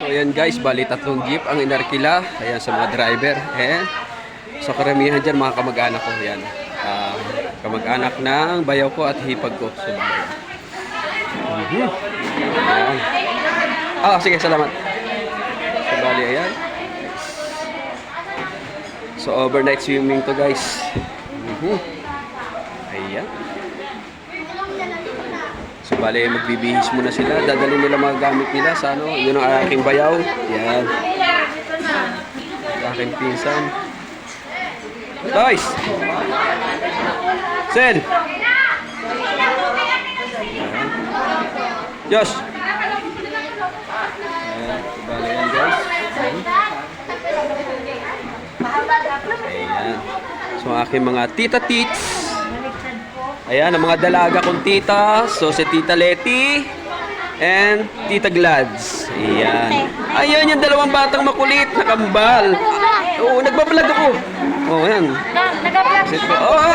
So ayan guys, bali tatlong jeep ang inarkila. Ayan sa mga driver. Ayan. So karamihan dyan mga kamag-anak ko. Ayan. Kamag-anak ng bayaw ko at hipag ko. So, ayan. Sige, salamat. So bali ayan. So overnight swimming to guys. Ayan. So bali magbibihis muna sila. Dadalhin nila mga gamit nila sa ano. Yun ang aking bayaw. Ayan. Aking pinsan. Guys! Sen! Josh! Ayan. So bali yan guys. Ayan. So aking mga tita-tits. Ayan, ang mga dalaga kong tita. So, si Tita Letty and Tita Glads. Ayan. Ayan yung dalawang batang makulit, nakambal. Oo, nagbablog ako. Oo, ayan. Nag-vlog. Oh,